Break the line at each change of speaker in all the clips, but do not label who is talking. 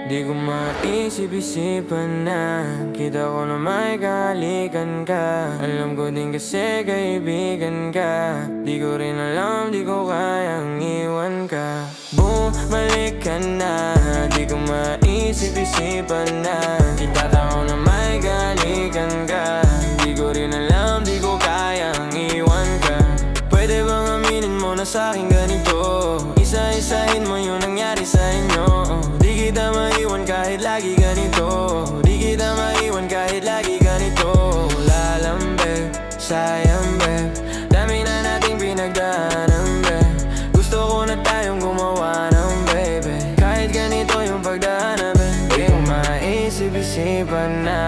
Di ko maisip-isipan na kita ko na may kahalikan ka. Alam ko din kasi kaibigan ka. Di ko rin alam, di ko kayang iwan ka. Bumalik ka na, di ko maisip-isipan na kita ko na may kahalikan ka. Di ko rin alam, di ko kayang iwan ka. Pwede bang aminin mo na sa'kin ganito? Isa-isahin mo yung nangyari sa inyo. Di kita maiwan kahit lagi ganito. Di kita maiwan kahit lagi ganito. Lalambe, sayang be, dami na nating pinagdaanan be. Gusto ko na tayong gumawa ng baby. Kahit ganito yung pagdaanan be. Di ko maisip-isipan na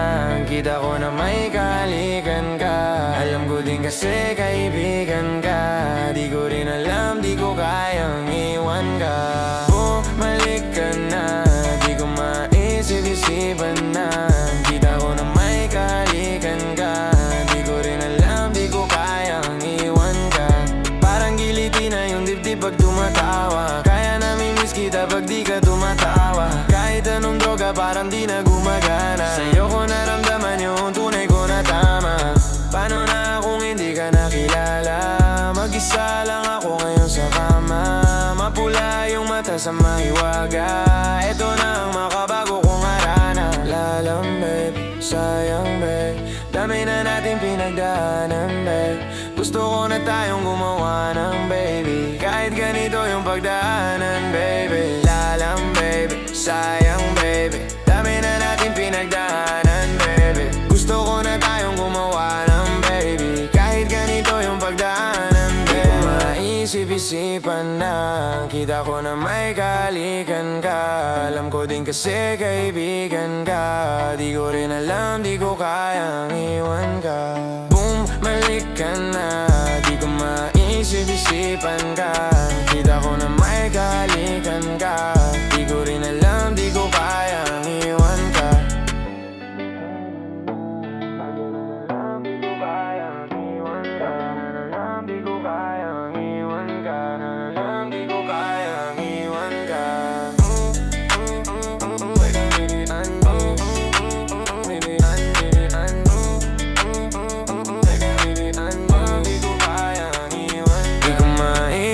kita ko na may kahalikan ka. Alam ko din kasi kaibigan ka. Di ko rin alam, di ko kayang iwan ka. Bumalik ka na, di ko maisip-isipan na kita ko na may kahalikan ka. Di ko rin alam, di ko kayang iwan ka. Parang giliti na yung dibdib pag tumatawa. Kaya namimiss kita pag di ka tumatawa. Kahit anong droga parang di na gumagana. Sa'yo ko naramdaman yung tunay ko na tama. Paano na kung hindi ka nakilala? Mag-isa lang ako ngayon sa kama. Mapula yung mata sa mahiwaga. Ito na ang makabago kong harana. Lalang babe, sayang babe, dami na natin pinagdaanan babe. Gusto ko na tayong gumawa ng baby. Kahit ganito yung pagdaanan baby. Lalang babe, sayang baby, dami na natin pinagdaanan baby. Gusto ko na tayong gumawa ng baby. Kahit ganito yung pagdaanan baby. Di ko maisip-isipan na kita ko na may kahalikan ka. Alam ko din kasi kaibigan ka. Di ko rin alam, di ko kayang iwan ka. Bumalik ka na, di ko maisip-isipan ka. Kita ko na may kahalikan ka. Di ko rin alam, di ko kayang iwan ka.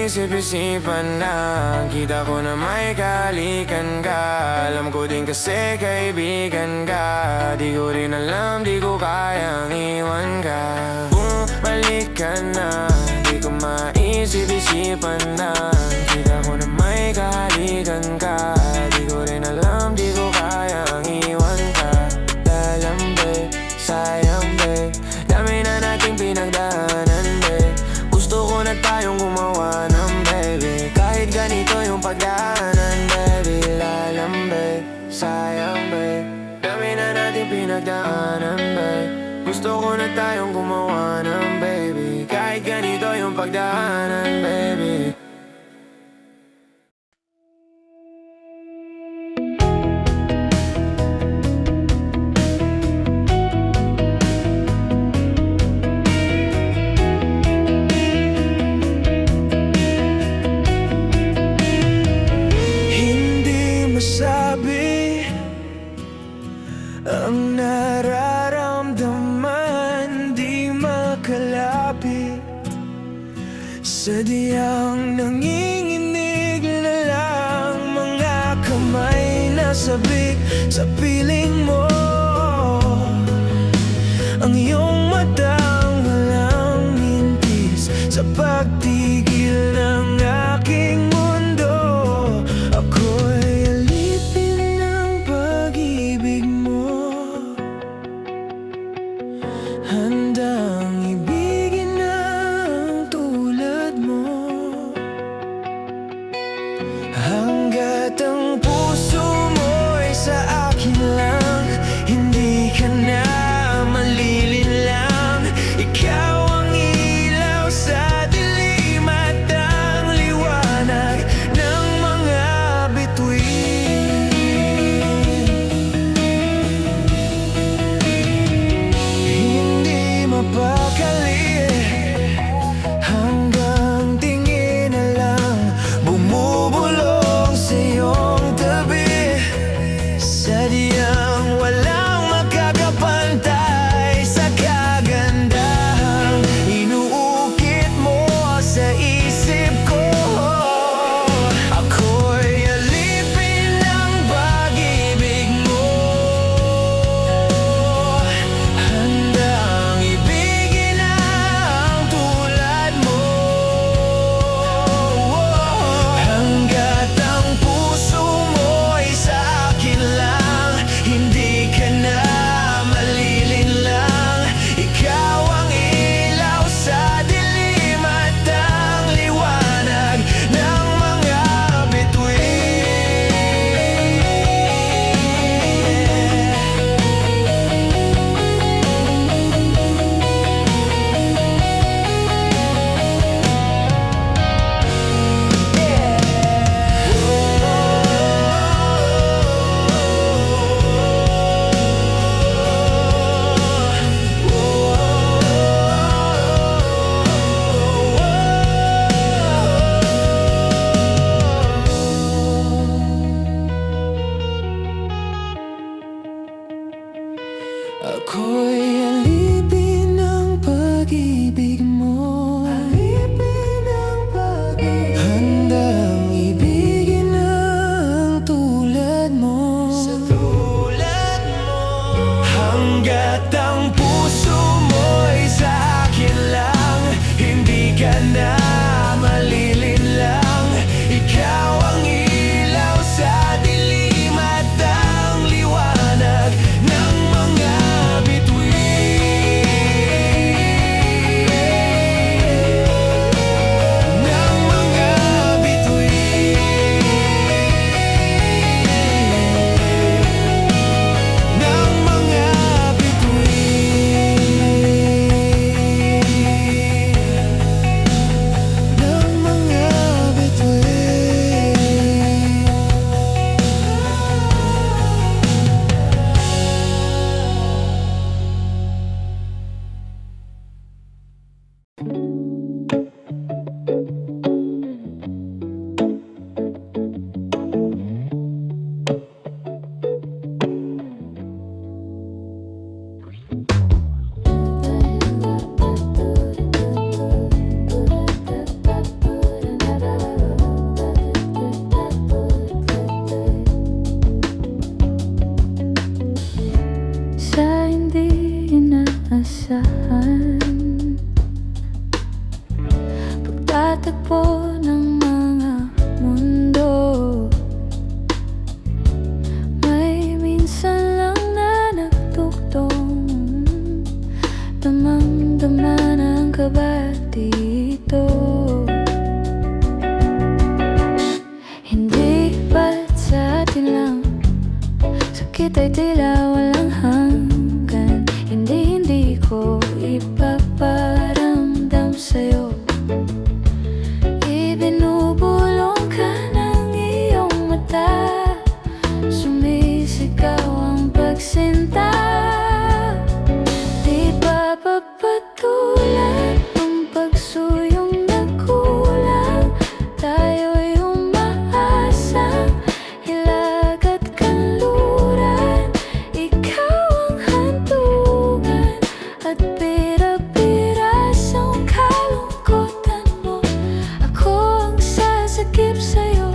Isip-isipan na kita ko na may kahalikan ka. Alam ko din kasi kaibigan ka. Di ko rin alam, di ko kayang iwan ka. Bumalik ka na, di ko maisip-isipan na kita ko na may kahalikan ka. Di ko rin alam, di ko kayang iwan ka. Dalam babe, sayang babe, dami na nating pinagdaanan babe. Gusto ko na tayong gumawa ng baby. Kahit ganito yung pagdaanan baby. Lalang babe, sayang babe, dami na natin pinagdaanan babe. Gusto ko na tayong gumawa ng baby. Kahit ganito yung pagdaanan baby.
Ang nararamdaman di makalapit. Sadyang nanginginig na lang mga kamay na sabik sa piling mo. Ang iyong matang walang mintis sa pagtigil ng aking mundo. Ako'y alipin ng pag-ibig mo. Handang ibigin ang tulad mo. Hanggat ang puso mo'y sa akin lang,
isahan. Pagtatagpo ng mga mundo, may minsan lang na nagtuktong. Damang-dama ng kaba dito. Hindi ba't sa atin lang, sakit ay tila walang hanggan. Hindi ko ipaparamdam sa'yo. Ibinubulong ka ng iyong mata, sumisigaw ang pagsinta. Di ba papatulan ang pagsuyong nagkulang? Tayo'y umaasang hilag at kanluran. Ikaw ang hantungan at pira-pirasong kalungkutan mo. Ako ang sasakip sa'yo.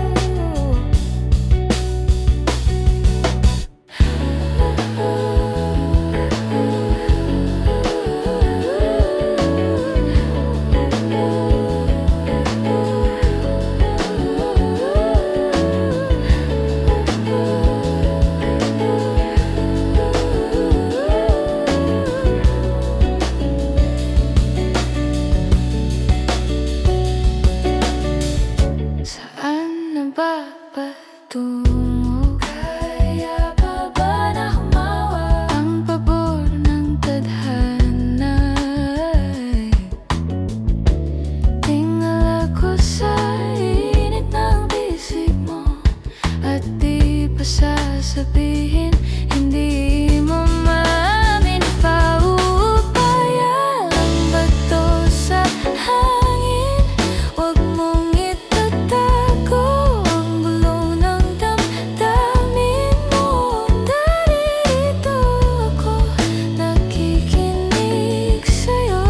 Saan na ba patungo? Kaya pa ba na humawa ang pabor ng tadhana? Tingala ko sa init ng bisig mo, at di pa sasabihin, hindi mo maamin. Paupaya lang ba to sa hangin? Huwag mong itatago ang bulong ng damdamin mo. Naririto ako, nakikinig sa'yo.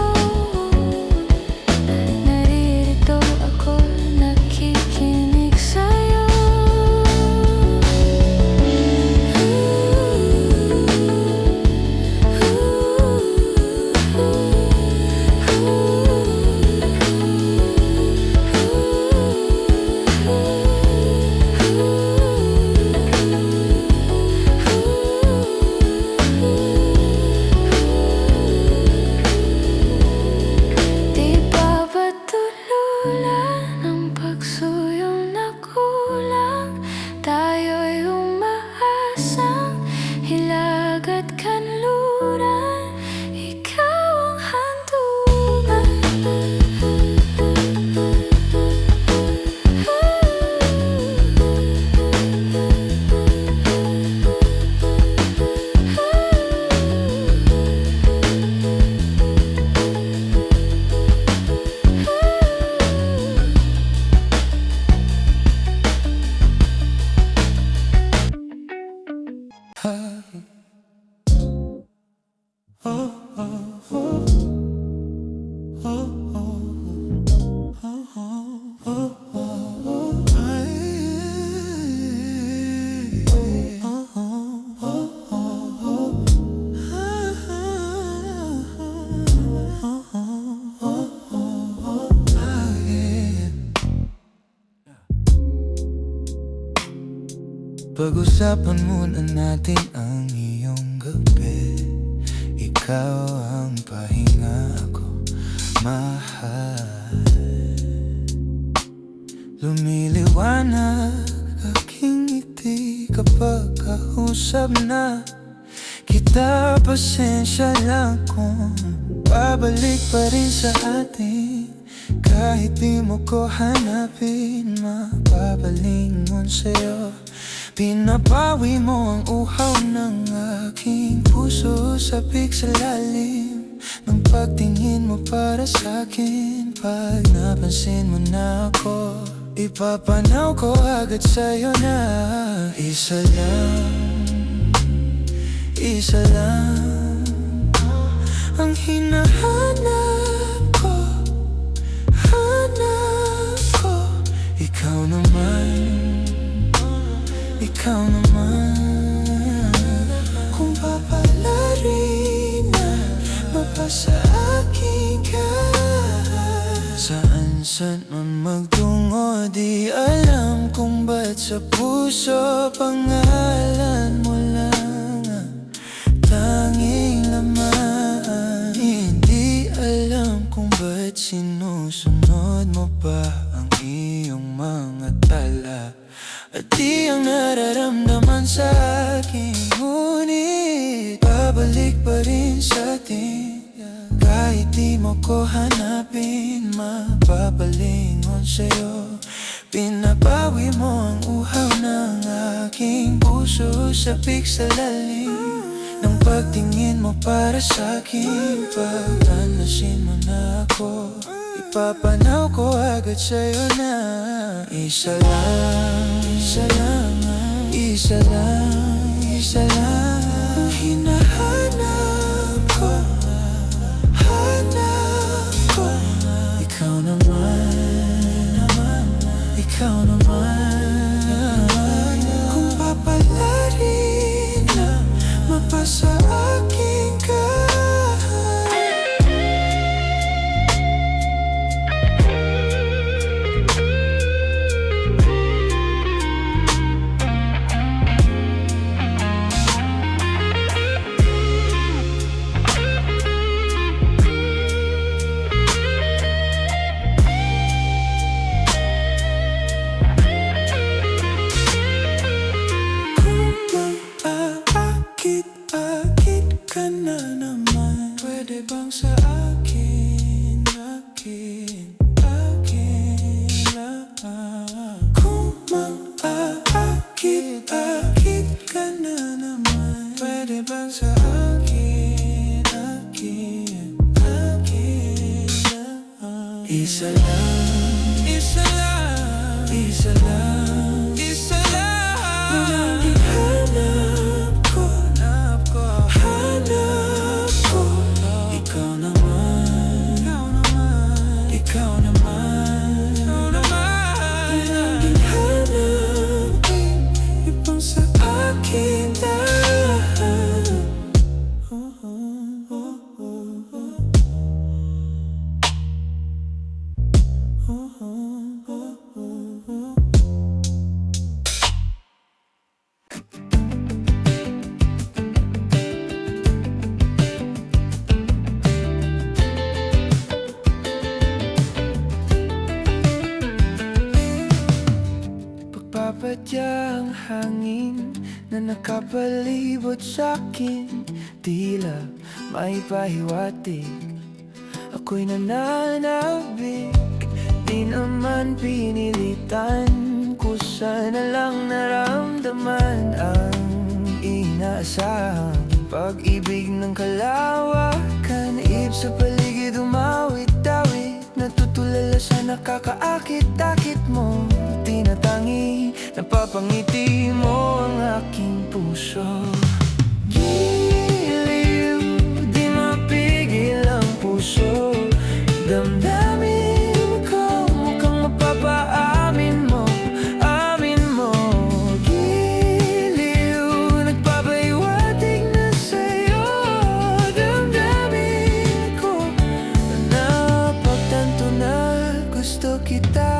Naririto ako, nakikinig sa'yo. Di ba patululan ang pagsuyong nakulang? Tayo'y umaasang hilag at kanluran. Ikaw ang hantungan.
Pag-usapan muna natin ang iyong gabi. Ikaw ang pahinga, ako mahal. Lumiliwanag aking ngiti kapag kausap na kita. Pasensya lang kung babalik pa rin sa atin. Kahit di mo ko hanapin, mapapalingon sa'yo. Pinapawi mo ang uhaw ng aking puso, sabik sa lalim ng pagtingin mo para sa'kin. Pag napansin mo na ako, ipapanaw ko agad sa'yo na isa lang ang hinahanap ko. Ikaw naman. Kung papalarin na ka sa akin ka. Saan man magtungo, di alam kung ba't sa puso pangalan mo lang ang tanging laman. Hindi alam kung ba't sinusunod mo pa ang iyong mga tala. At di ang nararamdaman sa akin, ngunit babalik pa rin sa atin. Kahit di mo ko hanapin, mapapalingon sa'yo. Pinapawi mo ang uhaw ng aking puso, sabik sa lalim ng pagtingin mo para sa'kin. Pag nalasin mo na ako, ipapanaw ko agad sa'yo na isa lang, isa lang, isa lang, isa lang ang hinahanap ko, hanap ko. Ikaw naman, ikaw naman. Kung papalarin na mapasa akin ka. Akit ka na naman. Pwede bang sa akin, akin, akin lang? Kung mang-aakit, akit ka na naman. Pwede bang sa akin, akin, akin lang? Isa lang, isa lang, isa lang, isa lang. Hanap ko, hanap ko. Ikaw naman, ikaw naman, ikaw naman. Laging hanapin, ibang sa akin dahil pagpapadya ang hangin na nakapalibot sa'kin, tila may pahiwatig. Ako'y nananabik, di naman pinilitan. Kusana lang naramdaman ang inaasahang pag-ibig ng kalawakan. Iib sa paligid umawit-awit, natutulala sa nakakaakit-akit mo. Tinatangi, napapangiti mo ang aking puso. Giliw, di mapigil ang puso. Damdamin ko, mukhang mapapaamin mo, amin mo. Giliw, nagpapahiwatig na sa'yo. Damdamin ko, napagtanto na gusto kita.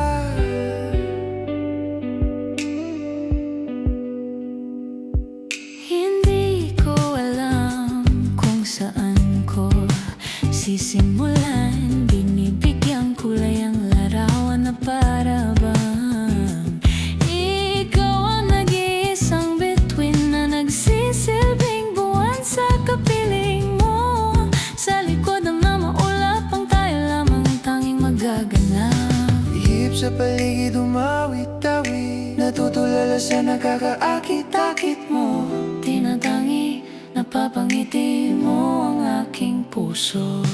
Sisimulan, binibigyan kulay ang larawan na para bang ikaw ang nag-iisang bituin na nagsisilbing buwan sa kapiling mo. Sa likod ng mga maulap ang tayo lamang tanging magaganap.
Ihip sa paligid umawit-awit, natutulala sa nakakaakit-akit mo.
Tinatangi, napapangiti mo ang aking puso.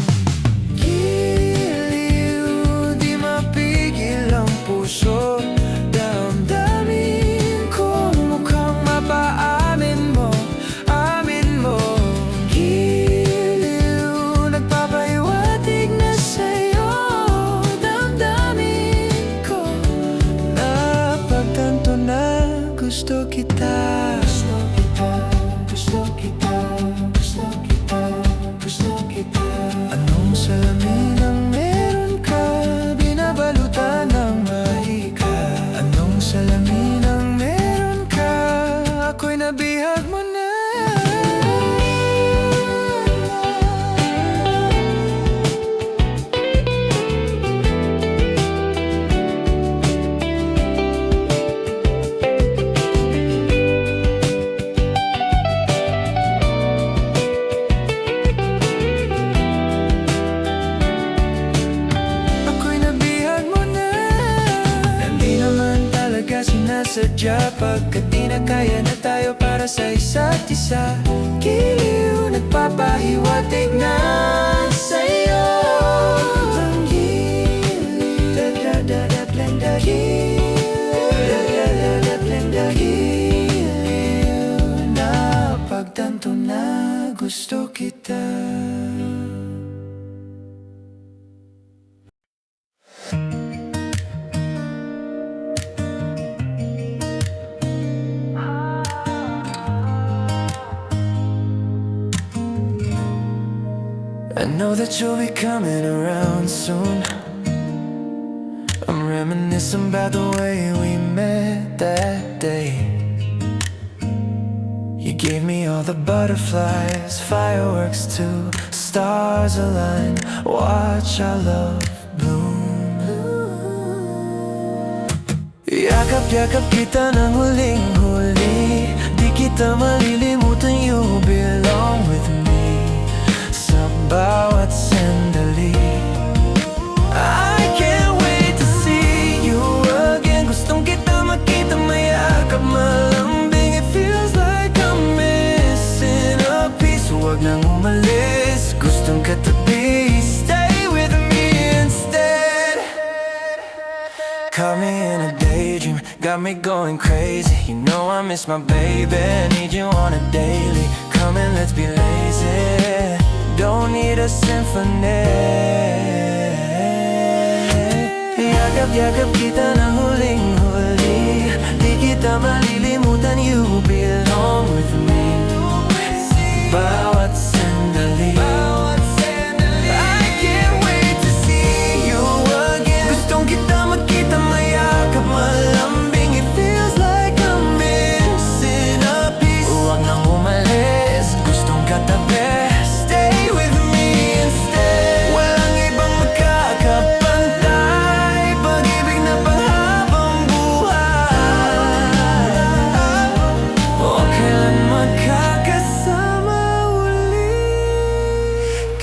Giliw, di mapigil ang puso. Damdamin ko, mukhang mapaamin mo, amin mo. Giliw, nagpapahiwatig na sa'yo. Damdamin ko, napagtanto na gusto kita. Gusto kita, gusto kita, gusto kita, gusto kita. sadya Pagkat di na kaya na tayo para sa isa't isa Giliw, nagpapahiwatig na sa'yo Ang giliw Giliw na pagtanto na gusto kita I know that you'll be coming around soon I'm reminiscing about the way we met that day You gave me all the butterflies, fireworks too Stars align, watch our love bloom Yakap-yakap kita ng huling-huli Di kita malilimutan, you belong with me bawat sandali I can't wait to see you again Gustong kita makita mayakap malambing It feels like I'm missing a piece Huwag nang umalis, gustong katabi Stay with me instead Caught me in a daydream, got me going crazy You know I miss my baby, need you on a daily Come and let's be lazy Don't need a symphony Yakap-yakap kita ng huling-huli Di kita malilimutan, you belong with me Bawat sandali I can't wait to see you again Gustong kita makita mayakap malambing It feels like I'm missing a piece Huwag nang umalis, gustong katabi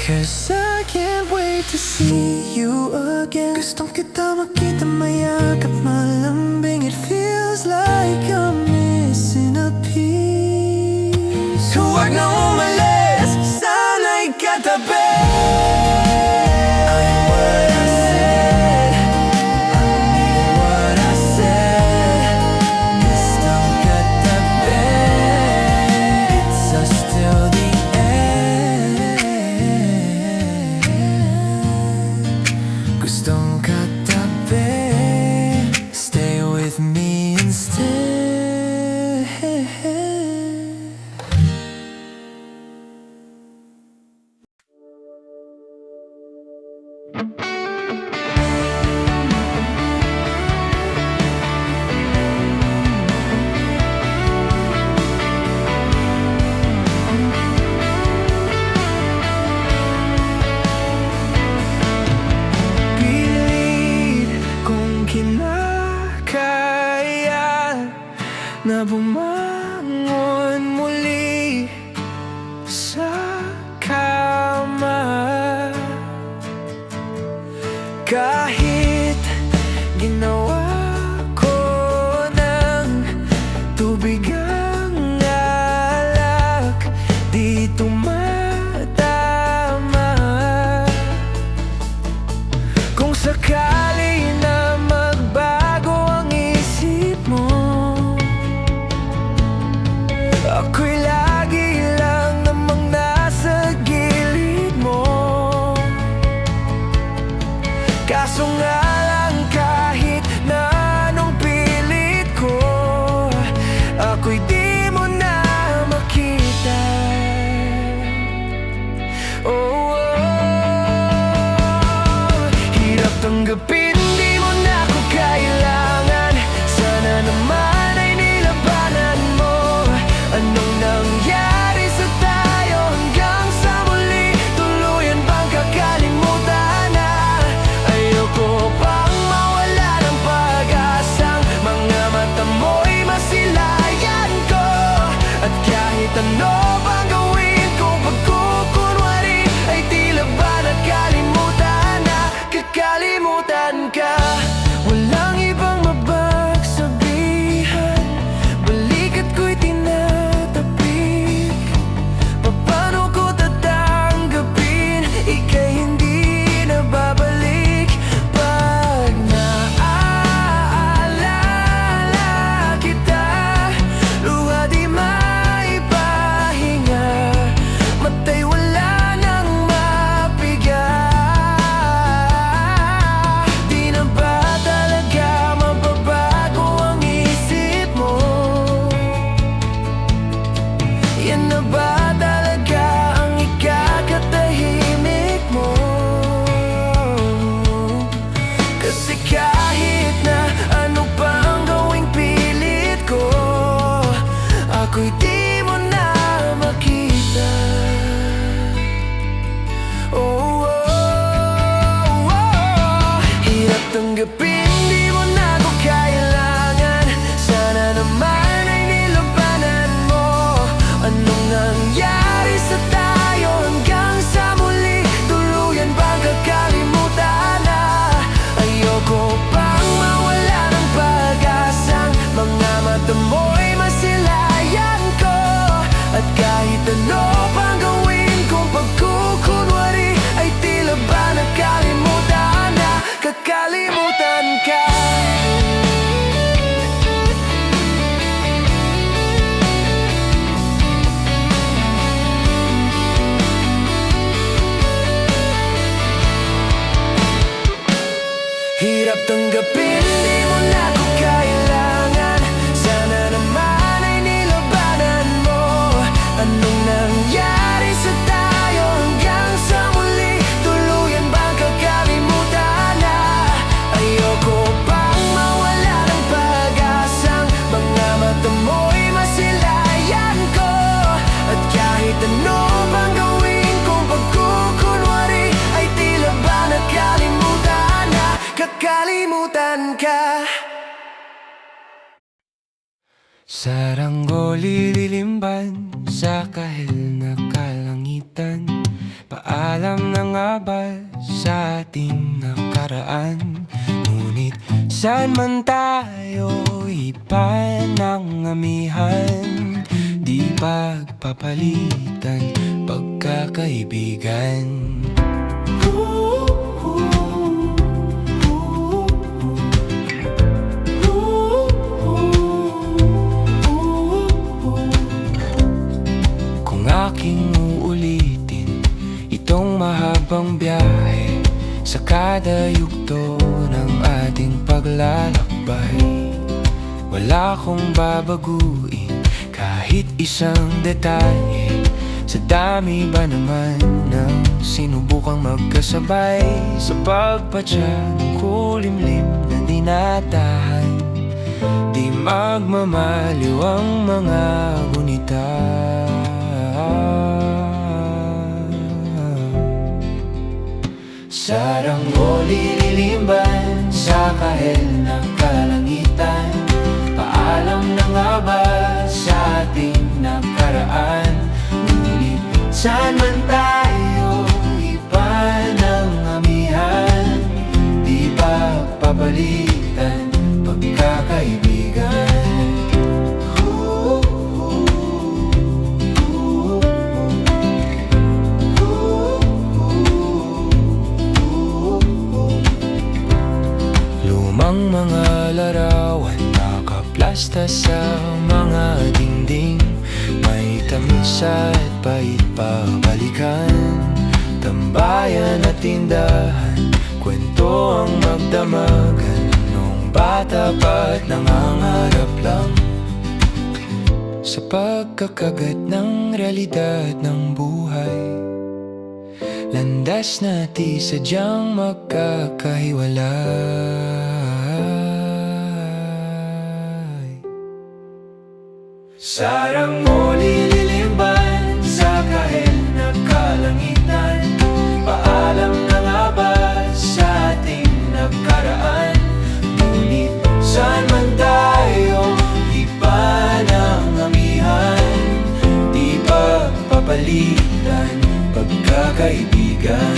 Cause I can't wait to see you again Gustong kita makita mayakap malambing It feels like I'm missing a piece Huwag na umalis, sana'y katabi I am what I said I mean what I said Gustong katabi It's us till the Gustong katabi Stay with me instead na bumangon muli sa kama Kahit ginawa ko ng tubig ang alak Di tumatama Kung sakali na magbago ang isip mo Ako'y lagi lang namang nasa gilid mo Kaso nga lang kahit na anong pilit ko Ako'y di mo na makita Oh, hirap tanggapin, di mo na ako kailangan Sana naman ay nilabanan mo Anong nangyari sa tayo hanggang sa muli? Tuluyan bang kakalimutan na? Ayoko pa tanggapin, di mo na ako kailangan. Sana naman ay nilabanan mo. Anong nangyari sa tayo hanggang sa muli? Tuluyan bang kakalimutan na? Ayoko pang mawala ng pag-asang mga mata mo'y masilayan ko. At kahit ano pang gawin kong pagkukunwari, ay tila ba nakalimutan na, kakalimutan ka. Hirap tanggapin, di mo na ako kailangan. Sana naman ay nilabanan mo. Anong nangyari sa tayo hanggang sa muli? Tuluyan bang kakalimutan na? Ayoko pang mawala ng pag-asang mga mata mo'y masilayan ko. At kahit ano pang gawin kong pagkukunwari, ay tila ba nakalimutan na, kakalimutan ka.
Saranggoli lilimban sa kahil na kalangitan. Paalam na nga ba sa ating nakaraan? Ngunit saan man tayo iba ng amihan, di pagpapalitan pagkakaibigan. Aking uulitin itong mahabang biyahe sa kada yugto ng ating paglalakbay. Wala akong babaguin kahit isang detalye, sa dami ba naman ng sinubukang magkasabay. Sa pagpadya ng kulimlim na dinatahan, di magmamaliw ang mga gunita. Saranggoli lilimban sa kahel na kalangitan. Paalam na nga ba sa ating nakaraan? Ngunit saan man tayo iba ng amihan, di pagpapalitan pagkakaibigan. Ang mga larawan nakaplasta sa mga dingding, may tamis at pait pabalikan. Tambayan at tindahan, kwento ang magdamagan. Nung bata pa't nangangarap lang sa pagkakagat ng realidad ng buhay. Landas na di sadyang magkakahiwalay. Saranggoli lilimban sa kahel na kalangitan. Paalam na nga ba sa ating nakaraan? Ngunit saan man tayo iba ng amihan, di pagpapalitan pagkakaibigan.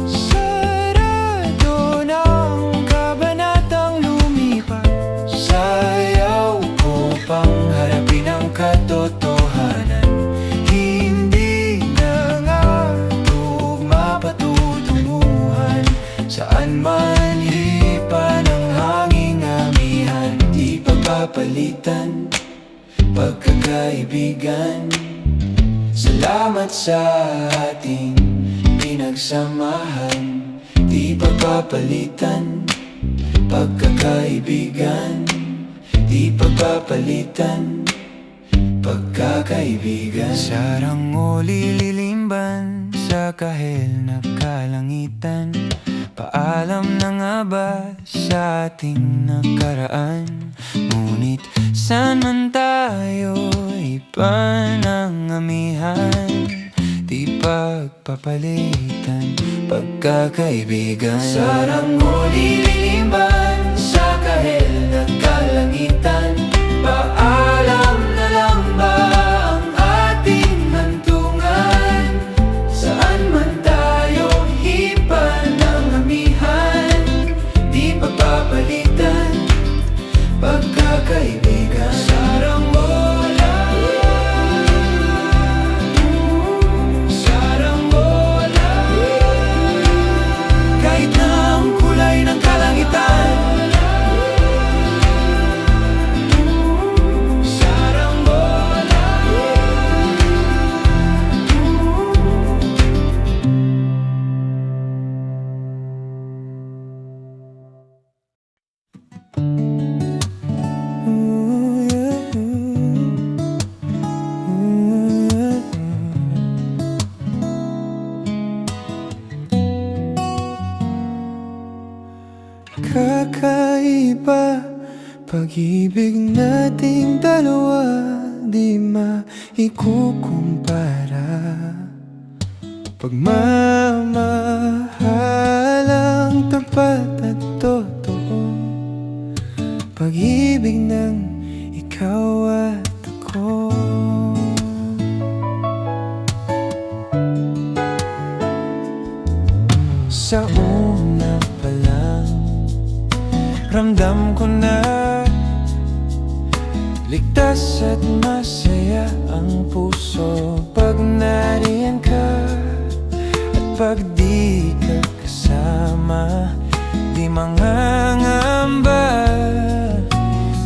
Sarado ng kabanatang lumipas, sayaw ko pang harapin ang katotohanan. Hindi na nga tugma patutunguhan, saan man hipa ng hanging amihan, di pagpapalitan pagkakaibigan. Salamat sa ating pinagsamahan, di pagpapalitan pagkakaibigan, di pagpapalitan pagkakaibigan. Saranggoli lilimban sa kahel na kalangitan. Paalam na nga ba sa ating nakaraan? Ngunit saan man tayo iba ng amihan, di pagpapalitan pagkakaibigan. Saranggoli lilimban
man sa kahel na kalangitan, paalam na lang ba ang ating hantungan? Saan man tayo hipan ng amihan, di pagpapalitan pagkakaibigan. Saranggola, saranggola, kahit na ang kulay ng kalangitan. Saranggola, kakaiba pag-ibig nating dalawa, di maikukumpara. Pagmamahalang tapat at totoo, pag-ibig ng ikaw at ako. Sa una pa lang, ramdam ko na ligtas at masaya ang puso pag nariyan ka. At pag di ka kasama, di mangangamba,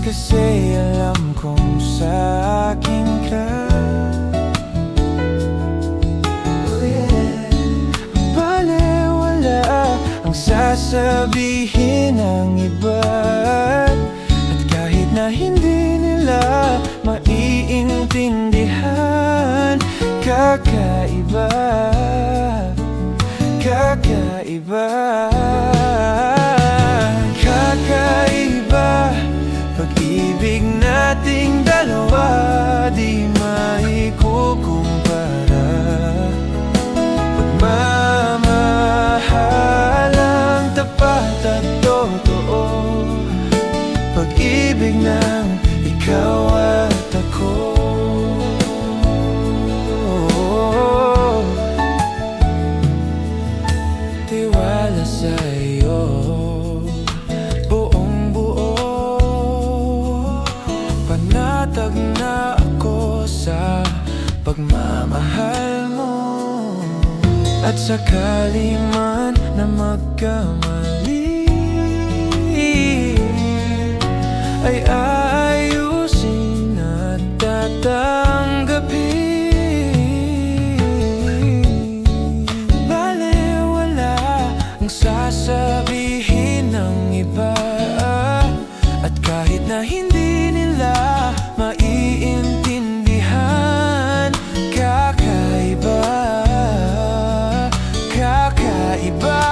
kasi alam kong sa akin ka. Balewala ang sasabihin ng iba, at kahit na hindi nila maiintindihan, kakaiba, kakaiba, kakaiba pag-ibig nating dalawa, di maikukumpara. Pagmamahalang tapat at totoo, pag-ibig ng ikaw at ako. Tiwala sa iyo, buong buo, panatag na ako sa pagmamahal mo. At sakali man na magkamali, ay aayusin at tatanggapin. Balewala ang sasabihin ng iba, at kahit na hindi nila maiintindihan, kakaiba, kakaiba,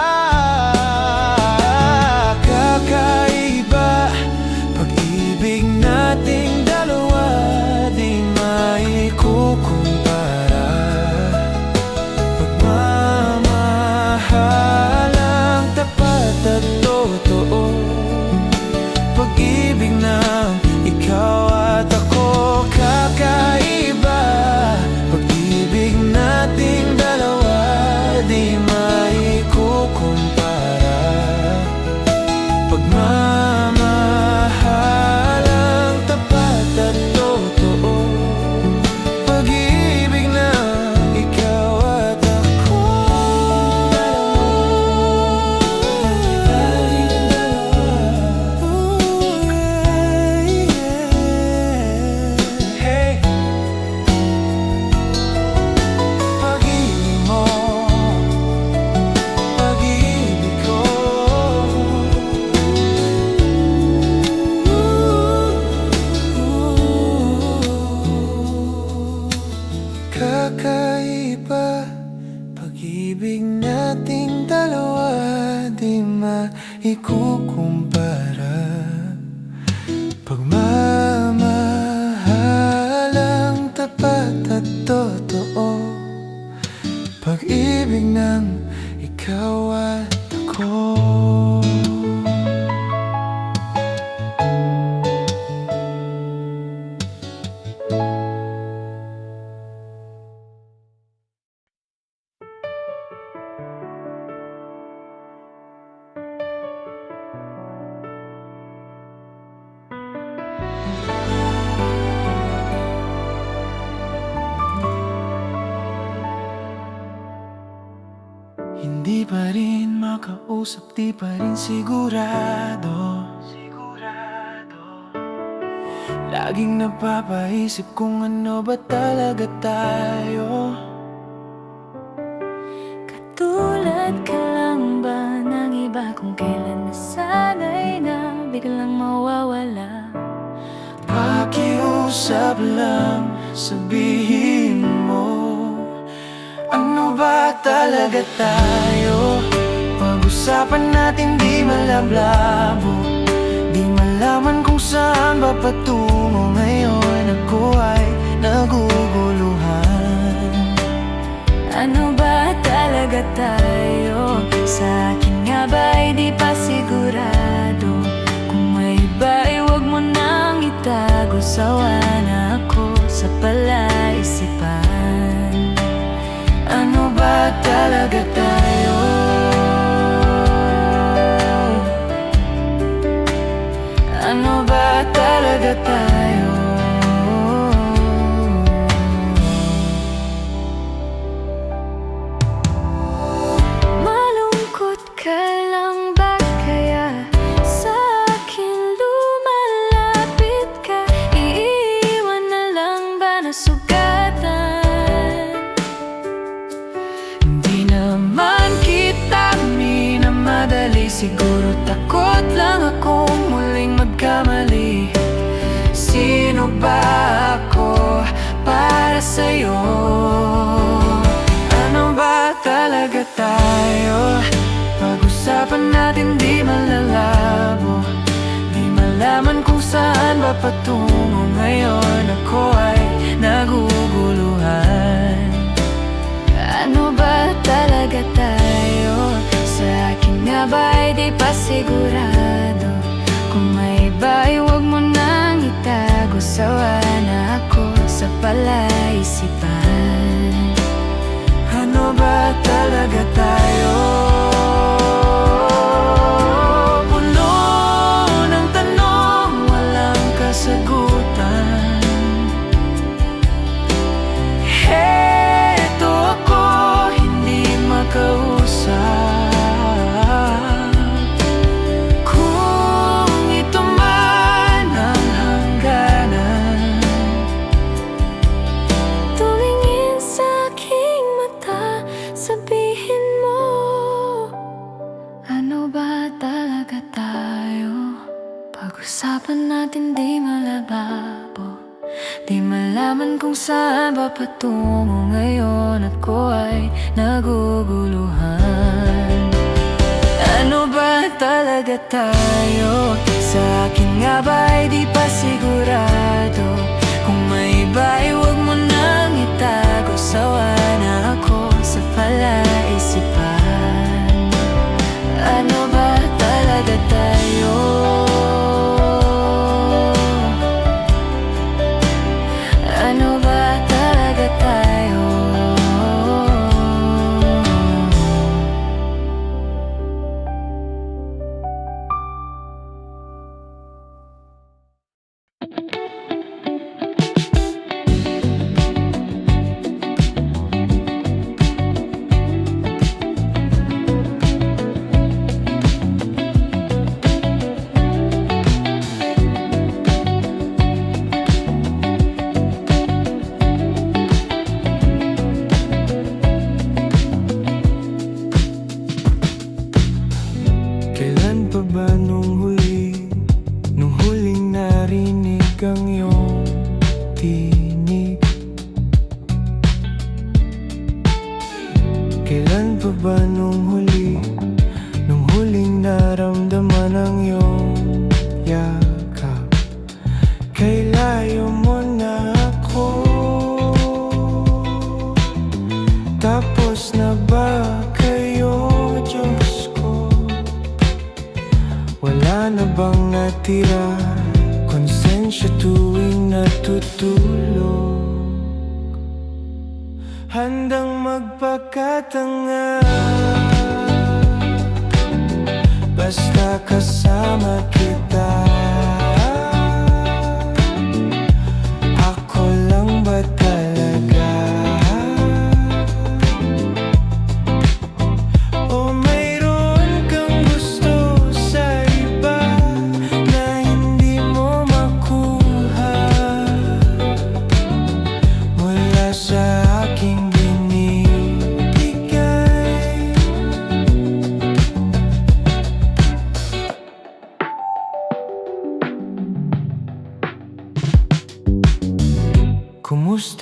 kakaiba pag-ibig nating dalawa, di maikukumpara. Pagmamahalang tapat at totoo, pag-ibig ng ikaw at ako. Kakaiba pag-ibig nating dalawa, di maikukumpara. Pagmamahalang tapat at totoo, pag-ibig ng ikaw at ako. Hey, pag-ibig mo, pag-ibig ko. Kakaiba pag-ibig nating dalawa, di maikukumpara. Pagmamahalang tapat at totoo, pag-ibig ng ikaw at ako. rin makausap, di pa rin sigurado. Laging napapaisip kung ano ba talaga tayo.
Katulad ka lang ba ng iba kung kailan nasanay na biglang mawawala?
Pakiusap lang, sabihin mo, ano ba talaga tayo? Pag-usapan natin di malablabo, di malaman kung saan ba patungo ngayon. Ako ay naguguluhan.
Ano ba talaga tayo? Sa akin nga ba'y di pa sigurado? Kung may iba ay huwag mo nang itago. Sawa na ako sa palaisipan. Ano ba talaga tayo? Ano ba talaga tayo? Malungkot ka lang ba kaya? Sa akin lumalapit ka. Iiwan na lang ba nasugatan?
Hindi naman kita minamadali, siguro takot lang akong muling magkamali. Sino ba ako para sa'yo? Ano ba talaga tayo? Pag-usapan natin di malalabo, di malaman kung saan ba patungo ngayon. Ako ay naguguluhan.
Ano ba talaga tayo? Sa akin nga ba'y di pa sigurado? Kung may iba ay huwag mo nang itago. Sawa na ako sa palaisipan.
Ano ba talaga tayo? Puno ng tanong, walang kasagutan. Heto ako, hindi makausap. Kung ito man ang hangganan,
Tumingin sa aking mata, sabihin mo, ano ba talaga tayo? Pag-usapan natin di malababo, di malaman kung saan ba patungo ngayon. Ako ay naguguluhan.
ano ba talaga tayo? Sa akin nga ba'y di pa sigurado? Kung may iba ay huwag mo nang itago. Sawa na ako sa palaisipan. Ano ba talaga tayo? Ano ba talaga tayo? Kailan pa ba nung huling narinig ang iyong tinig? Kailan pa ba nung huling naramdaman ang iyong yakap? Kay layo mo na ako, tapos na ba kayo, Diyos ko? Wala na bang natira, konsensya tuwing natutulog? Handang magpakatanga, basta kasama kita. Ako lang ba talaga? O may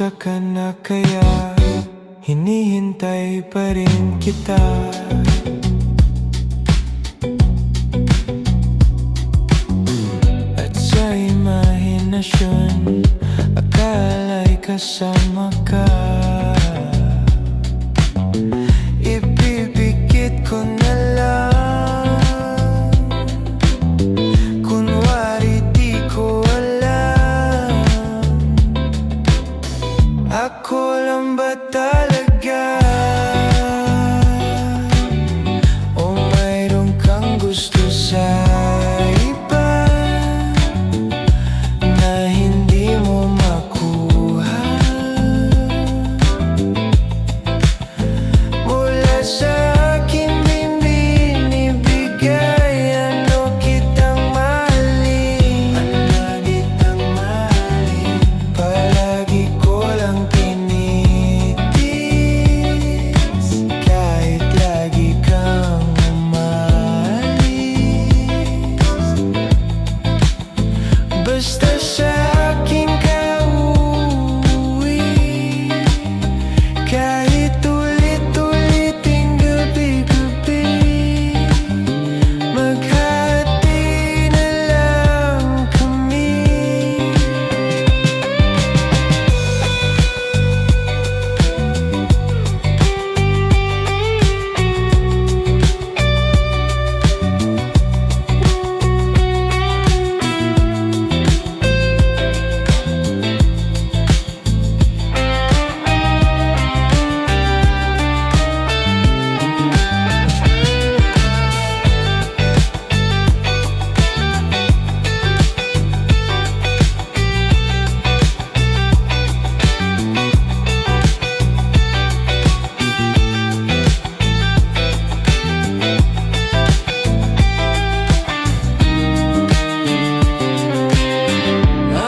Kamusta ka na kaya? Hinihintay pa rin kita. At sa imahinasyon, akala'y kasama ka. Ipipikit ko na lang, kunwari di ko alam. Ako lang ba talaga? O mayroon kang gusto sa iba na hindi mo makuha? Mula sa akin binibigay, ano kitang mahalin, kitang mahalin. Palagi ko lang tinitis, kahit lagi kang umalis. Basta sa akin ka uuwi, kahit ulit-uliting gabi-gabi. Maghati na lang kami.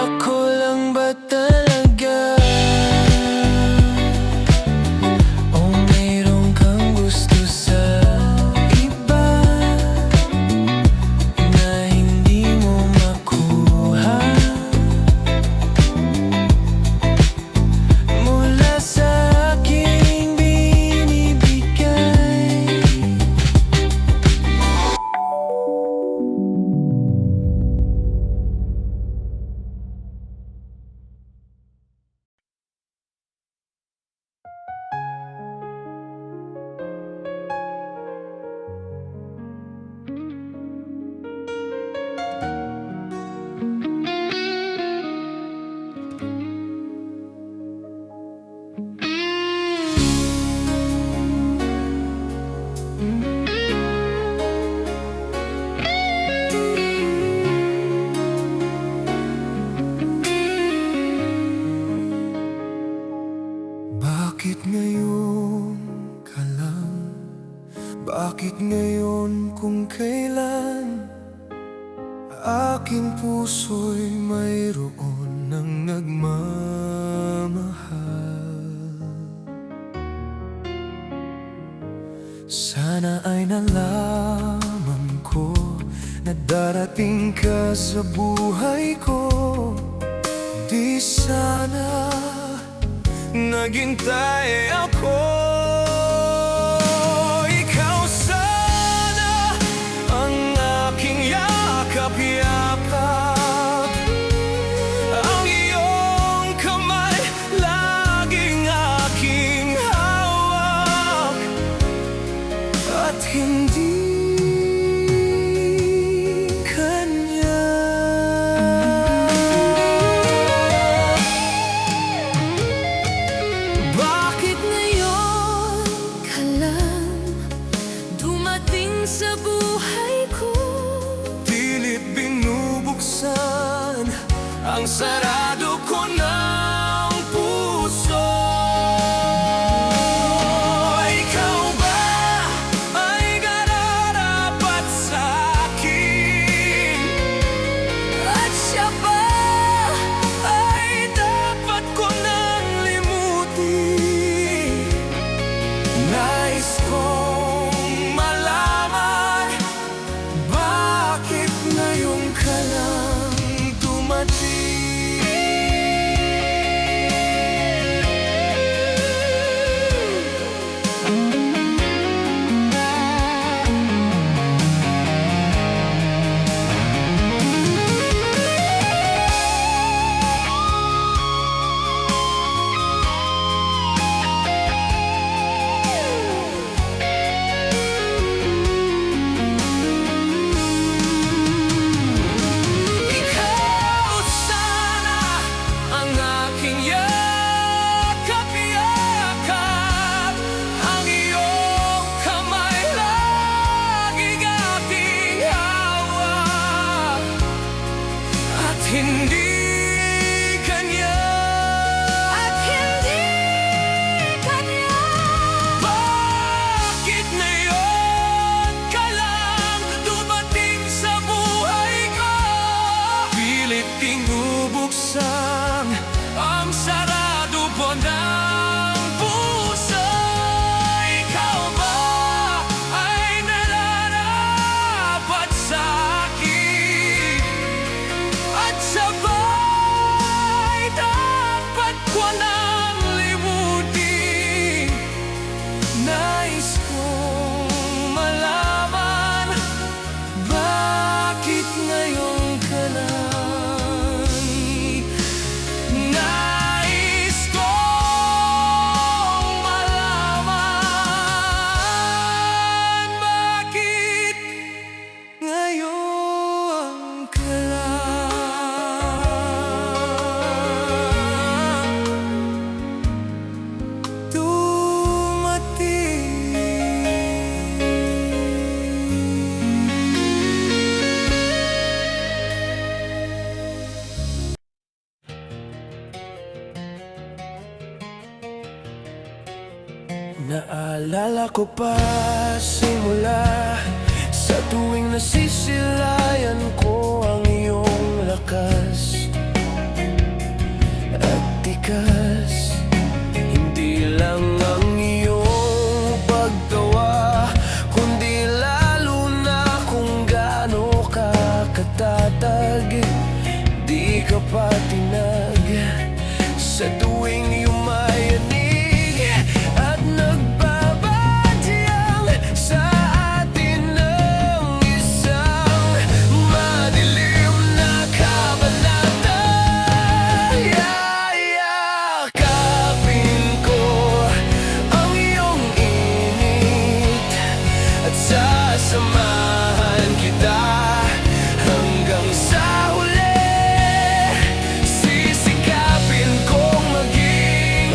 Ako lang ba talaga? O mayroon kang gusto sa iba na hindi mo makuha? Mula sa aking binibigay. Bakit ngayon ka lang? Bakit ngayon kung kailan aking puso'y mayroon ng nagmamahal? Sana ay nalaman ko na darating ka sa buhay ko. Di sana naghintay ako. Ikaw sana ang aking yakap-yakap, ang iyong kamay laging aking hawak, at hindi kanya.
Bakit ngayon ka lang dumating sa buhay ko?
Pilit binubuksan ang sarado ko ng puso. Ikaw ba ay nararapat sa akin?
At siya ba
Ay dapat ko nang limutin? Nais kong malaman, bakit ngayon ka lang dumating? Naalala ko pa simula sa tuwing nasisilayan ko ang iyong lakas at tikas. Hindi lang ang iyong pagtawa, kundi lalo na kung gaano ka katatag. Di ka patinag sa tuwing yumayanig at nagbabadyang sa atin ng isang madilim na kabanata. Yakapin ko ang iyong init at sasamahan kita hanggang sa huli. Sisikapin kong maging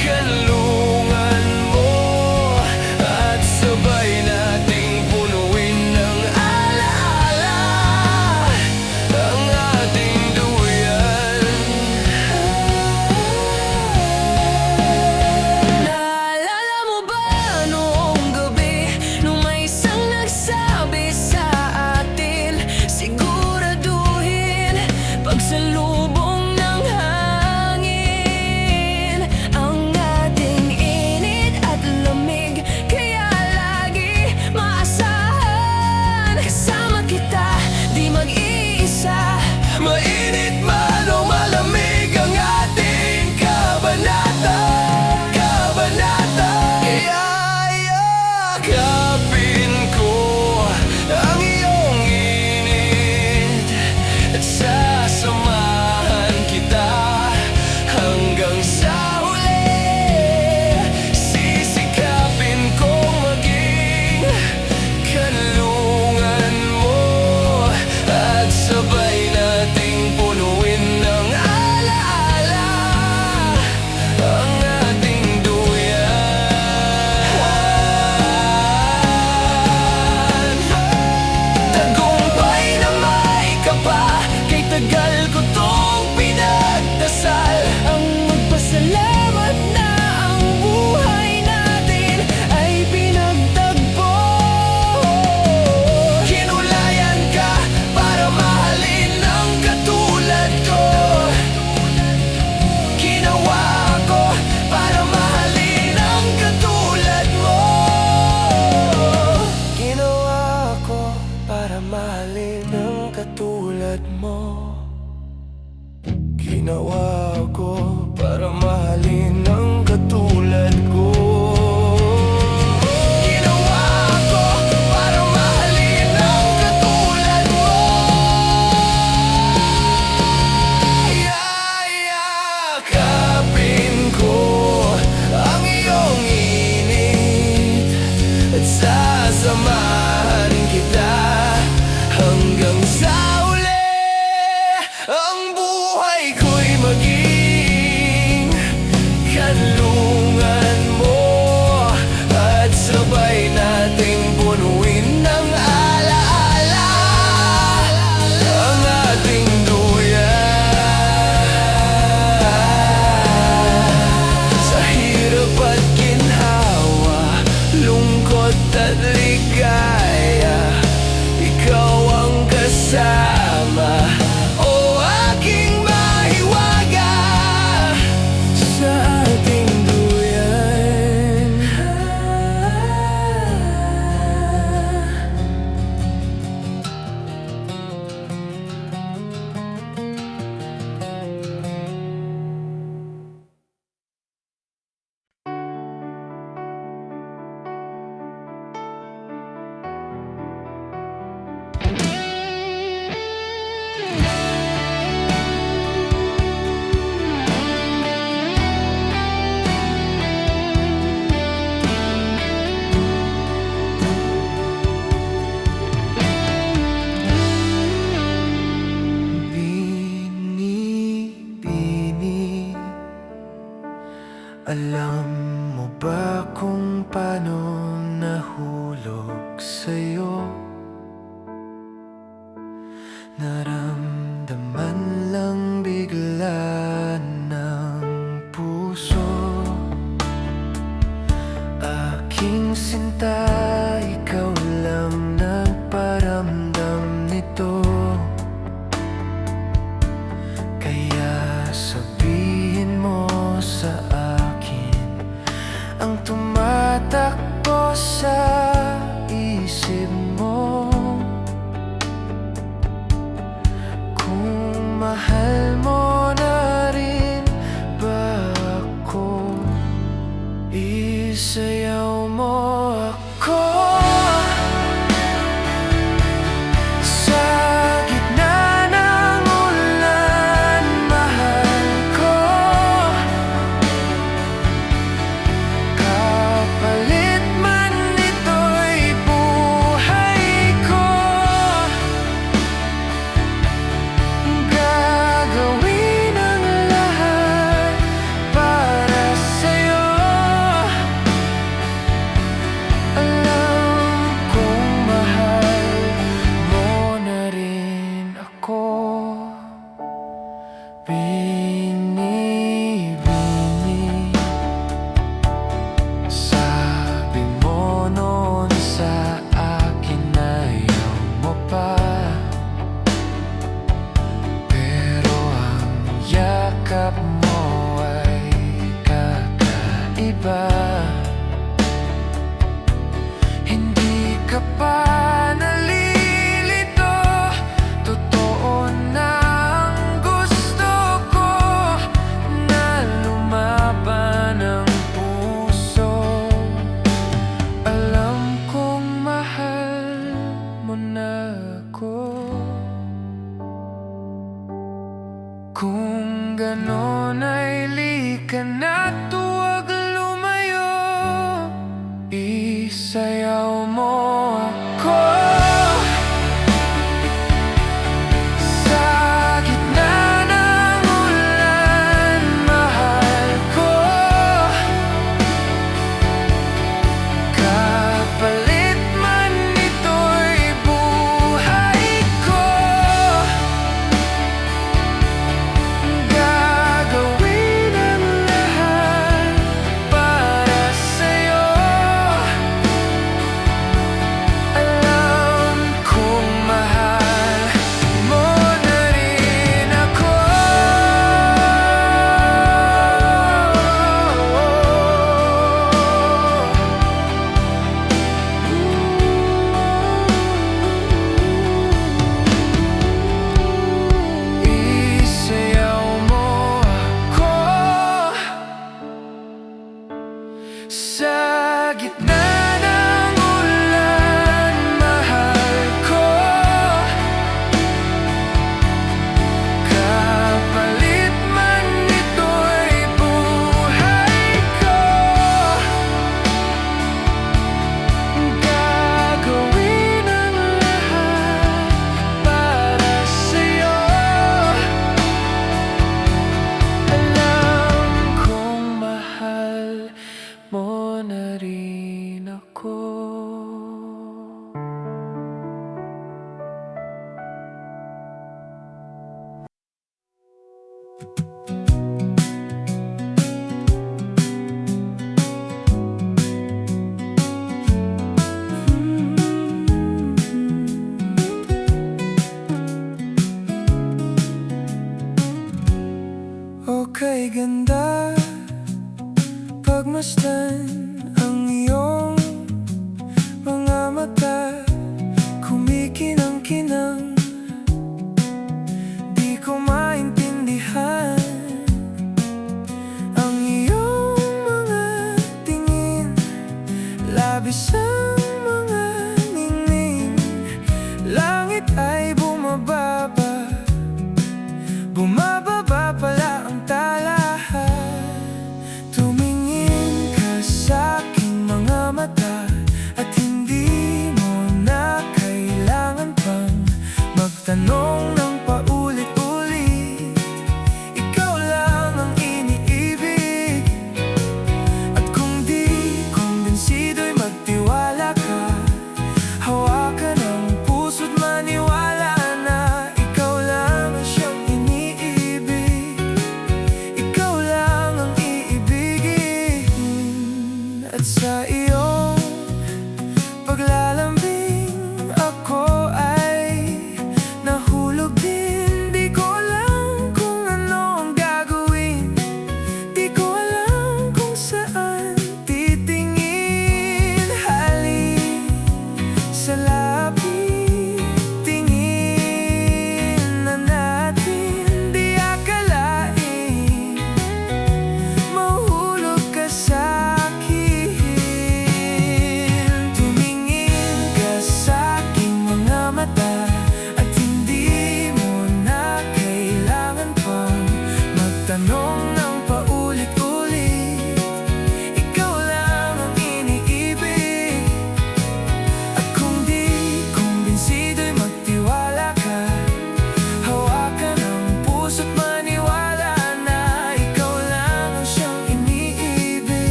kanlungan mo at sabay nating punuin ng alaala ang ating duyan. Naalala mo ba noong gabi nung may isang nagsabi sa atin, siguraduhin pagsalubong ng hangin ang ating init at lamig, kaya lagi maasahan kasama kita, di mag-iisa. Mainit man o malamig ang ating kabanata, kabanata. Yayakapin ko ang iyong init at sasamahan kita hanggang sa huli. Sisikapin kong maging kanlungan mo at sabay nating punuin ng alaala ang ating duyan. Tagumpay na may ka pa, kay tagal ko tong pinagdasal. Ang magpasalamat na ang buhay natin ay pinagtagpo. Kinulayan ka para mahalin ang katulad ko. Ginawa ko para mahalin ang katulad mo. Ginawa ko para mahalin ang katulad mo. Ginawa ko para mahalin ang katulad ko. Ginawa ko para mahalin ang katulad mo. Yayakapin ko ang iyong init at sasamahan kita hanggang sa huli. Ang buhay ko'y maging kanlungan mo at sabay nating punuin ng alaala ang ating duyan. Sa hirap at ginhawa, lungkot at ligaya, ikaw ang kasama, o aking mahiwaga sa ating duyan. Bini-bini, alam mo ba kung paano nahulog sa'yo? Naramdaman lang bigla ng puso, aking isip mo kung mahal mo na rin ba ako? Isayaw mo ako sa gitna ng ulan, mahal ko. Kapalit man ito'y buhay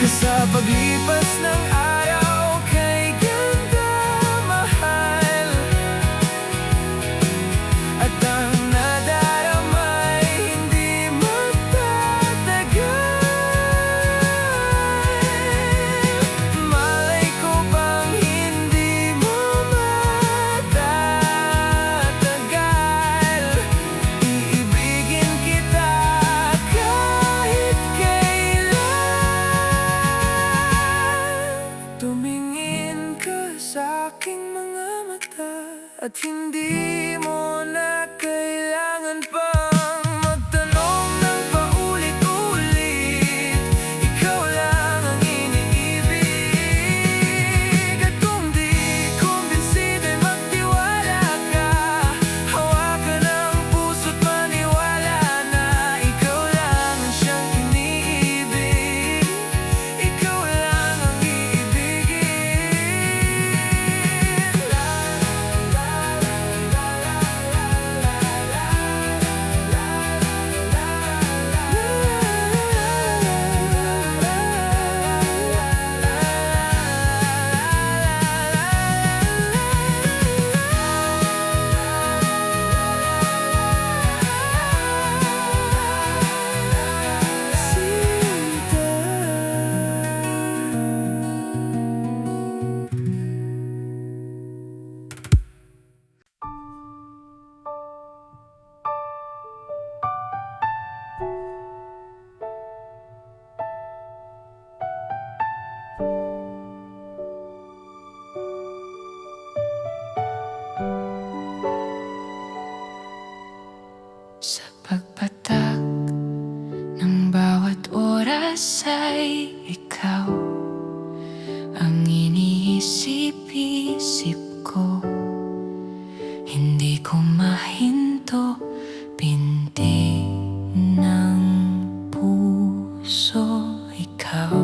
Sa paglipas ng araw kay ganda mahal, at ang nadaramay hindi magtatagal. Malay ko bang hindi mo matatagal, iibigin kita kahit kailan. Tumingin ka sa aking mga mata, at hindi mo na kailangan pang magtanong ng paulit-ulit. Ikaw lang ang iniibig, at kung di kumbinsido'y magtiwala ka. Hawakan ang puso't maniwala na ikaw lang ang siyang iniibig. Ikaw lang ang iibigin.
Sa pagpatak ng bawat oras ay ikaw ang iniisip-isip ko. Hindi ko mahinto, binti ng puso. Ikaw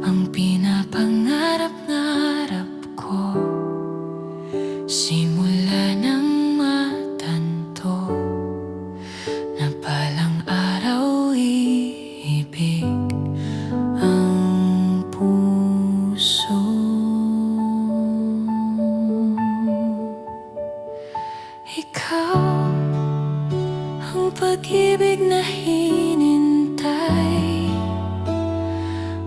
ang pinapangarap-ngarap ko, simula ng matanto na palang araw iibig ang puso. Ikaw ang pag-ibig na hinintay,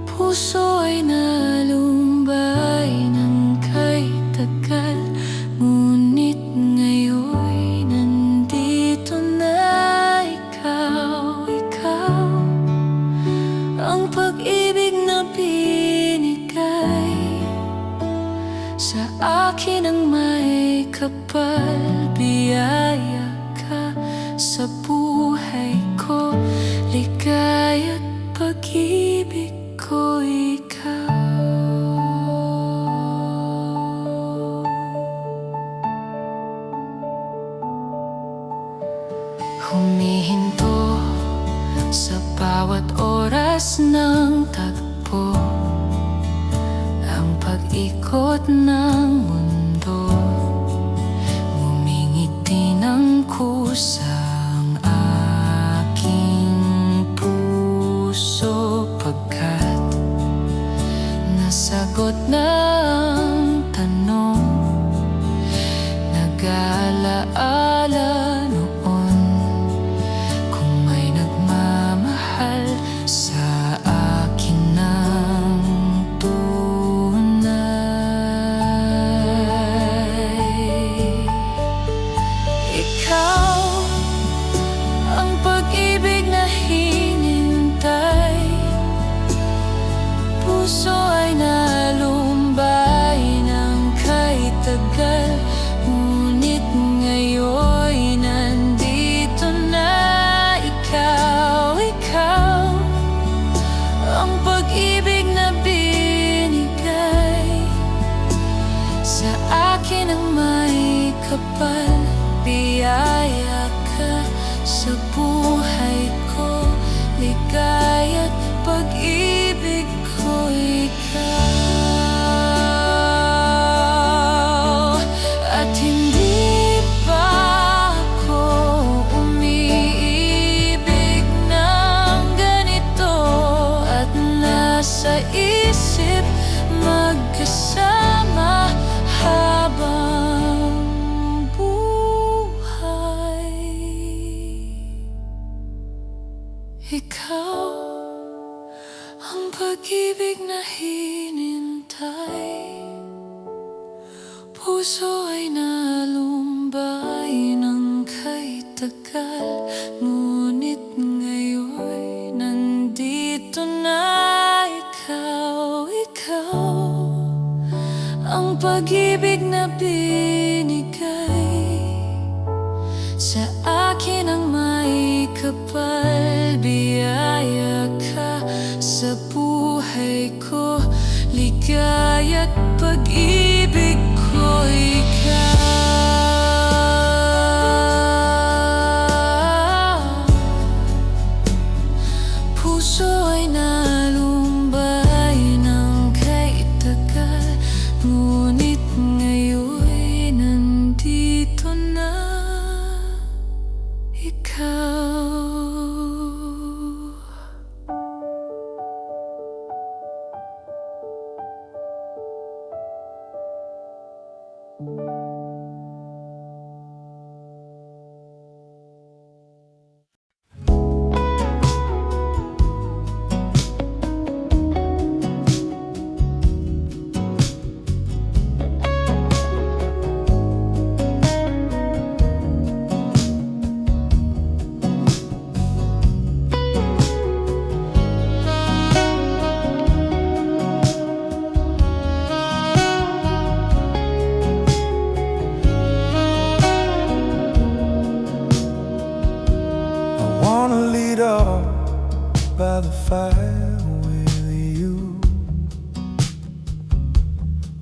puso ay nalumbay ng kay tagal. Ngunit ngayon'y nandito na ikaw. Ikaw ang pag-ibig na binigay sa akin ang may kapal. Biyaya ka sa buhay ko, ligaya't pag-ibig ko, ikaw. Humihinto sa bawat oras ng tagpo, ang pag-ikot ng mundo. Ngumingiti ng kusa ang aking puso, pagkat nasagot na ang tanong. Nag-aalaala noon kung may nagmamahal sa akin ng tunay. Ikaw ang pag-ibig na hinintay, puso ay nalumbay ng kay tagal. Ngunit ngayon'y nandito na ikaw. Ikaw ang pag-ibig na binigay sa akin ang may kapal. Biyaya ka sa buhay ko, ligaya't pag-ibig ko, ikaw. At hindi pa ako umiibig ng ganito, at Ikaw ang pag-ibig na hinintay. Puso ay nalumbay ng kay tagal, ngunit ngayon nandito na ikaw. Ikaw ang pag-ibig na binigay sa akin ang may kapal. Biyaya ka sa buhay ko, ligaya't pag-ibig ko. Ikaw, puso ay nalumbay ng kay tagal, ngunit ngayon nandito na ikaw.
Lead up by the fire with you.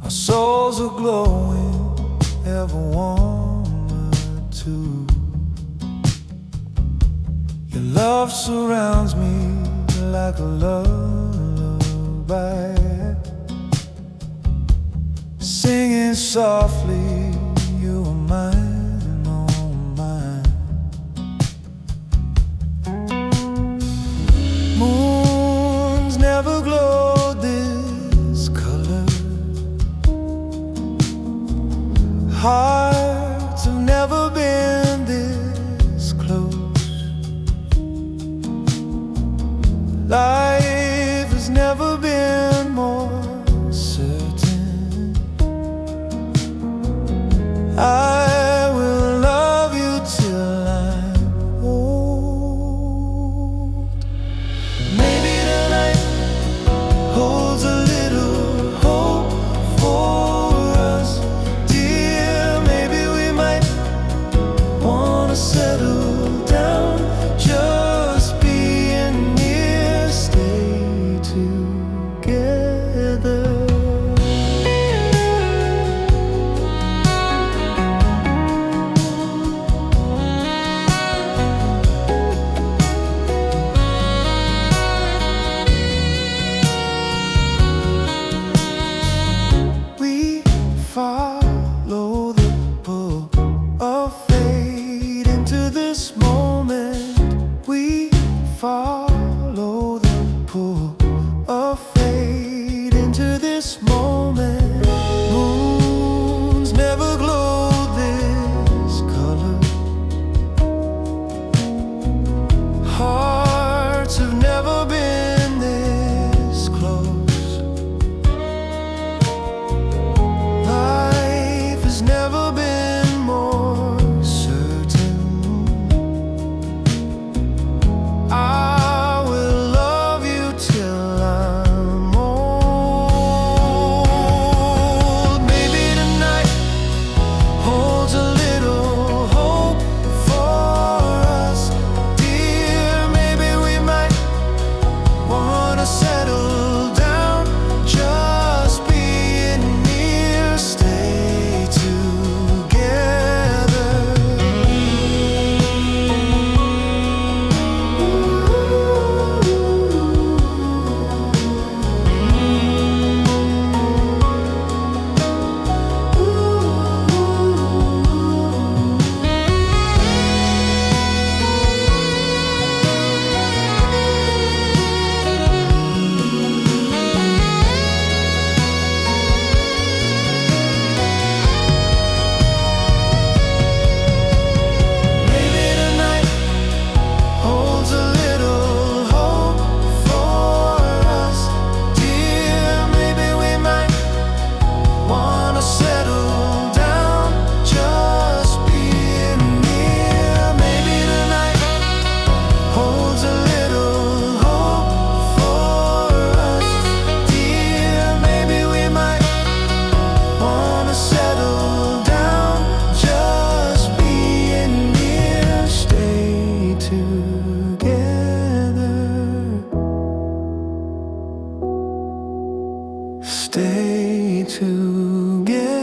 Our souls are glowing, ever warmer too. Your love surrounds me like a lullaby, singing softly, you are mine and all mine. Moons never glowed this color, hearts have never been this close. Life has never been more certain. I will love you till I'm old. Maybe tonight holds a little hope for us, dear. Maybe we might wanna settle down, just being near, stay too. together.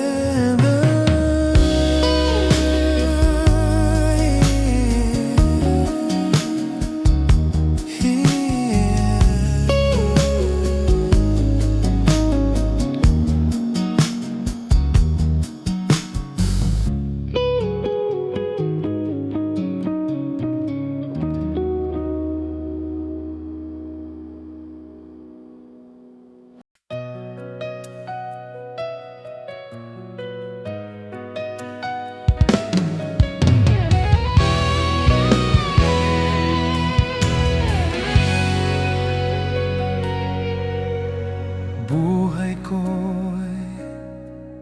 Buhay ko'y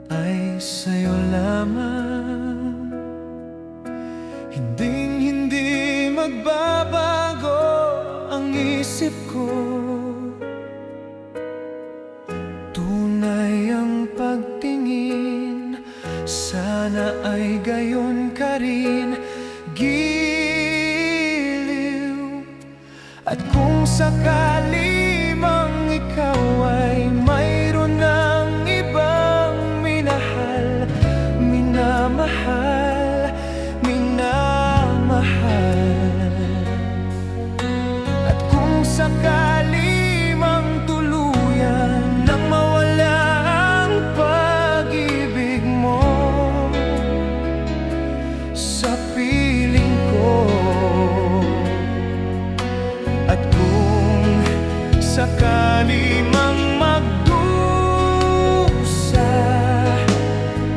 ay sa'yo lamang, hindi magbabago ang isip ko. Tunay ang pagtingin, sana ay gayon ka rin, giliw. At kung sakali mang ikaw ay mayroon ng ibang minahal, minamahal, minamahal. At kung sakali mang tuluyan nang mawala ang pag-ibig mo sa piling ko, at kung sakali mang magdusa,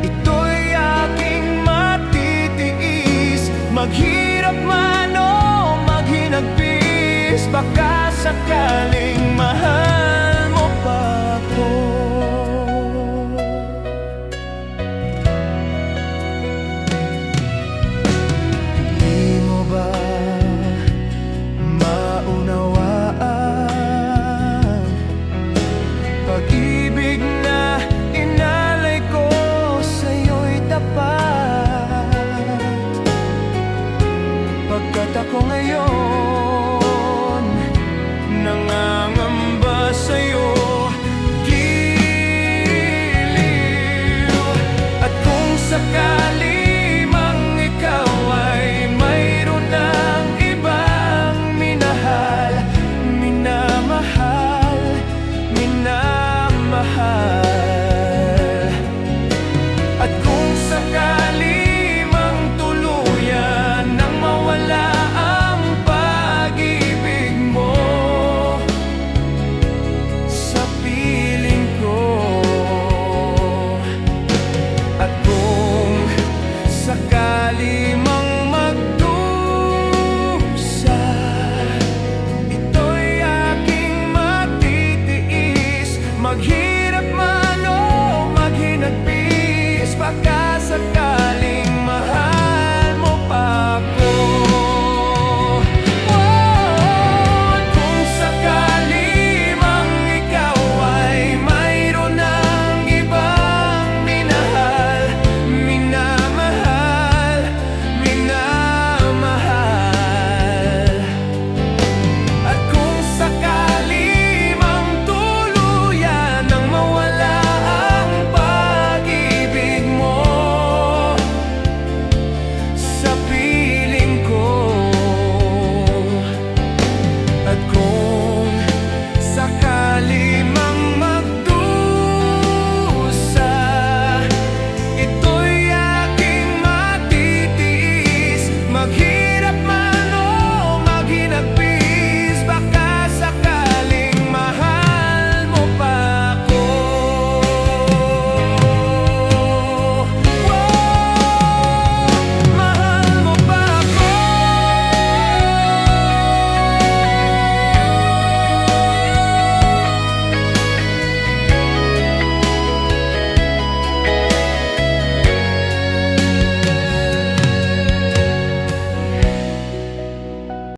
ito'y aking matitiis. Maghirap man o maghinagpis, baka sakaling mahal